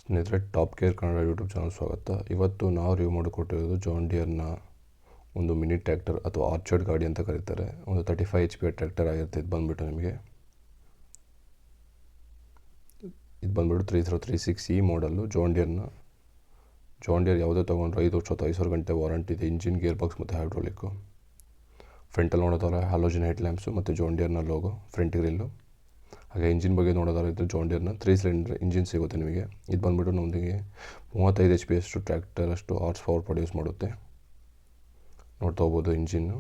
ಸ್ನೇಹಿತರೆ, top care Kannada YouTube channel ಸ್ವಾಗತ. ಇವತ್ತು ನಾವು ರಿವ್ಯೂ ಮಾಡಿಕೊಟ್ಟಿರೋದು ಜಾನ್ ಡಿಯರ್ನ ಒಂದು ಮಿನಿ ಟ್ರ್ಯಾಕ್ಟರ್ ಅಥವಾ ಆರ್ಚರ್ಡ್ ಗಾಡಿ ಅಂತ ಕರೀತಾರೆ. ಒಂದು 35 HP ಟ್ರ್ಯಾಕ್ಟರ್ ಆಗಿರುತ್ತೆ. ಇದು ಬಂದುಬಿಟ್ಟು 3036E ಮಾಡಲ್ಲು. ಜಾನ್ ಡಿಯರ್ ಯಾವುದೇ ತೊಗೊಂಡ್ರೆ 5 ವರ್ಷ ಅಥವಾ 5000 ಗಂಟೆ ವಾರಂಟಿ ಇದೆ. ಇಂಜಿನ್, ಗೇರ್ ಬಾಕ್ಸ್ ಮತ್ತು ಹೈಡ್ರೋಲಿಕ್ಕು. ಫ್ರಂಟಲ್ಲಿ ನೋಡೋದಾದ್ರೆ ಹ್ಯಾಲೋಜನ್ ಹೆಡ್ ಲ್ಯಾಂಪ್ಸು ಮತ್ತು ಜಾನ್ ಡಿಯರ್ನ ಲೋಗೋ, ಫ್ರಂಟ್ ಗ್ರಿಲ್ಲು. ಹಾಗೆ ಇಂಜಿನ್ ಬಗ್ಗೆ ನೋಡೋದಾದ್ರೆ ಇದು ಜಾನ್ ಡಿಯರ್ನ 3 ಸಿಲಿಂಡರ್ ಇಂಜಿನ್ ಸಿಗುತ್ತೆ ನಿಮಗೆ. ಇದು ಬಂದುಬಿಟ್ಟು ನಮಗೆ 35 HP ಅಷ್ಟು ಟ್ರ್ಯಾಕ್ಟರ್ ಅಷ್ಟು ಹಾರ್ಸ್ ಪವರ್ ಪ್ರೊಡ್ಯೂಸ್ ಮಾಡುತ್ತೆ. ನೋಡ್ತಾ ಹೋಗ್ಬೋದು ಇಂಜಿನ್ನು.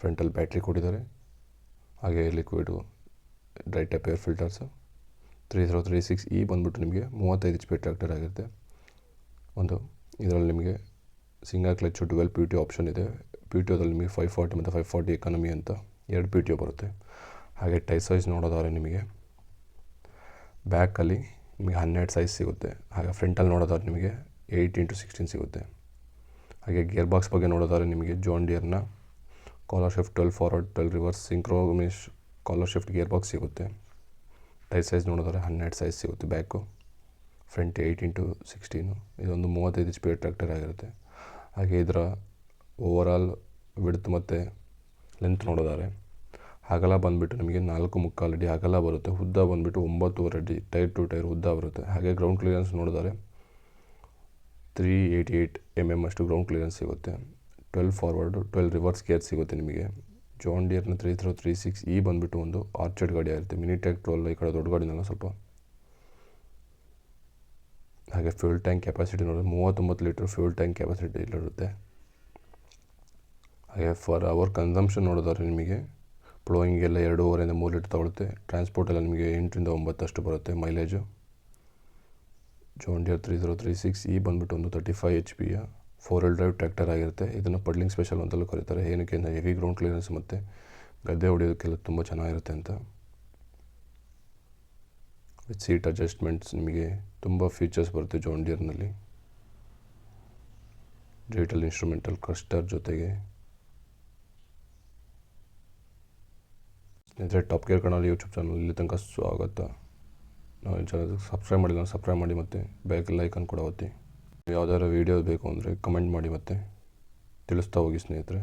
ಫ್ರಂಟಲ್ಲಿ ಬ್ಯಾಟ್ರಿ ಕೊಟ್ಟಿದ್ದಾರೆ. ಹಾಗೆ liquid dry type air filters. 3036E ಬಂದುಬಿಟ್ಟು ನಿಮಗೆ 35 HP ಟ್ರ್ಯಾಕ್ಟರ್ ಆಗಿರುತ್ತೆ. ಇದರಲ್ಲಿ ನಿಮಗೆ ಸಿಂಗಲ್ ಕ್ಲಚ್ಚು 12 PTO ಆಪ್ಷನ್ ಇದೆ. PTOದಲ್ಲಿ ನಿಮಗೆ 540 ಮತ್ತು 540 ಎಕಾನಮಿ ಅಂತ 2 PTO ಬರುತ್ತೆ. ಹಾಗೆ ಟೈರ್ ಸೈಜ್ ನೋಡೋದಾದ್ರೆ ನಿಮಗೆ ಬ್ಯಾಕಲ್ಲಿ ನಿಮಗೆ 12 ಸೈಜ್ ಸಿಗುತ್ತೆ. ಹಾಗೆ ಫ್ರಂಟಲ್ಲಿ ನೋಡೋದಾದ್ರೆ ನಿಮಗೆ 8x16 ಸಿಗುತ್ತೆ. ಹಾಗೆ ಗೇರ್ ಬಾಕ್ಸ್ ಬಗ್ಗೆ ನೋಡೋದಾದ್ರೆ ನಿಮಗೆ ಜಾನ್ ಡಿಯರ್ನ collar shift 12 forward 12 reverse synchromesh collar shift gear box ಸಿಗುತ್ತೆ. ಟೈರ್ ಸೈಜ್ ನೋಡೋದಾದ್ರೆ 12 ಸೈಜ್ ಸಿಗುತ್ತೆ. Back front 8x16. ಇದೊಂದು 35 HP ಟ್ರ್ಯಾಕ್ಟರ್ ಆಗಿರುತ್ತೆ. ಹಾಗೆ ಇದರ ಓವರಾಲ್ ವಿಡ್ತ್ ಮತ್ತು ಲೆಂತ್ ನೋಡೋದಾದ್ರೆ ಅಗಲ ಬಂದುಬಿಟ್ಟು ನಿಮಗೆ 4.25 ಅಡಿ ಅಗಲ ಬರುತ್ತೆ. ಉದ್ದ ಬಂದುಬಿಟ್ಟು 9.5 ಅಡಿ ಟೈರ್ ಟು ಟೈರ್ ಉದ್ದ ಬರುತ್ತೆ. ಹಾಗೆ ಗ್ರೌಂಡ್ ಕ್ಲಿಯರೆನ್ಸ್ ನೋಡಿದರೆ 388 mm ಅಷ್ಟು ಗ್ರೌಂಡ್ ಕ್ಲಿಯರೆನ್ಸ್ ಸಿಗುತ್ತೆ. 12 ಫಾರ್ವರ್ಡು 12 ರಿವರ್ಸ್ ಗೇರ್ ಸಿಗುತ್ತೆ ನಿಮಗೆ. ಜಾನ್ ಡಿಯರ್ನ 3036E ಬಂದುಬಿಟ್ಟು ಒಂದು ಆರ್ಚರ್ಡ್ ಗಾಡಿ ಆಗಿರುತ್ತೆ. ಮಿನಿ ಟ್ರ್ಯಾಕ್ಟ್ರು ಅಲ್ಲ, ಈ ಕಡೆ ದೊಡ್ಡ ಗಾಡಿನಲ್ಲ ಸ್ವಲ್ಪ. ಹಾಗೆ ಫ್ಯೂಲ್ ಟ್ಯಾಂಕ್ ಕೆಪಾಸಿಟಿ ನೋಡಿದ್ರೆ 39 ಲೀಟ್ರ್ ಫ್ಯೂಲ್ ಟ್ಯಾಂಕ್ ಕೆಪಾಸಿಟಿ ಇರುತ್ತೆ. ಹಾಗೆ ಫಾರ್ ಅವರ್ ಕನ್ಸಂಪ್ಷನ್ ನೋಡಿದ್ರೆ ನಿಮಗೆ ಪ್ಲೋಯಿಂಗೆಲ್ಲ 2.5 3 ಲೀಟ್ರ್ ತಗೊಳುತ್ತೆ. ಟ್ರಾನ್ಸ್ಪೋರ್ಟೆಲ್ಲ ನಿಮಗೆ 8 ರಿಂದ 9 ಅಷ್ಟು ಬರುತ್ತೆ ಮೈಲೇಜು. ಜಾನ್ ಡಿಯರ್ 3036E ಬಂದುಬಿಟ್ಟು ಒಂದು 35 HP 4-wheel ಡ್ರೈವ್ ಟ್ರ್ಯಾಕ್ಟರ್ ಆಗಿರುತ್ತೆ. ಇದನ್ನು ಪಡ್ಲಿಂಗ್ ಸ್ಪೆಷಲ್ ಅಂತಲೂ ಕರೀತಾರೆ. ಏನಕ್ಕೆ ಅಂದರೆ ಹೆವಿ ಗ್ರೌಂಡ್ ಕ್ಲಿಯರೆನ್ಸ್ ಮತ್ತು ಗದ್ದೆ ಹೊಡೆಯೋದಕ್ಕೆಲ್ಲ ತುಂಬ ಚೆನ್ನಾಗಿರುತ್ತೆ ಅಂತ. ವಿತ್ ಸೀಟ್ ಅಡ್ಜಸ್ಟ್ಮೆಂಟ್ಸ್ ನಿಮಗೆ ತುಂಬ ಫೀಚರ್ಸ್ ಬರುತ್ತೆ ಜಾನ್ ಡಿಯರ್ನಲ್ಲಿ. ಡಿಜಿಟಲ್ ಇನ್ಸ್ಟ್ರೂಮೆಂಟಲ್ ಕ್ಲಸ್ಟರ್ ಜೊತೆಗೆ. ಸ್ನೇಹಿತರೆ, top care Kannada YouTube channel ಇಲ್ಲಿ ತನಕ ಸ್ವಾಗತ. ನಾವು ಈ ಚಾನಲ್ಗೆ ಸಬ್ಸ್ಕ್ರೈಬ್ ಮಾಡಿಲ್ಲ, ಸಬ್ಸ್ಕ್ರೈಬ್ ಮಾಡಿ ಮತ್ತು ಬೆಲ್ ಐಕನ್ ಕೂಡ ಒತ್ತಿ. ಯಾವ್ದಾದ್ರು ವೀಡಿಯೋ ಬೇಕು ಅಂದರೆ ಕಮೆಂಟ್ ಮಾಡಿ ಮತ್ತು ತಿಳಿಸ್ತಾ ಹೋಗಿ ಸ್ನೇಹಿತರೆ.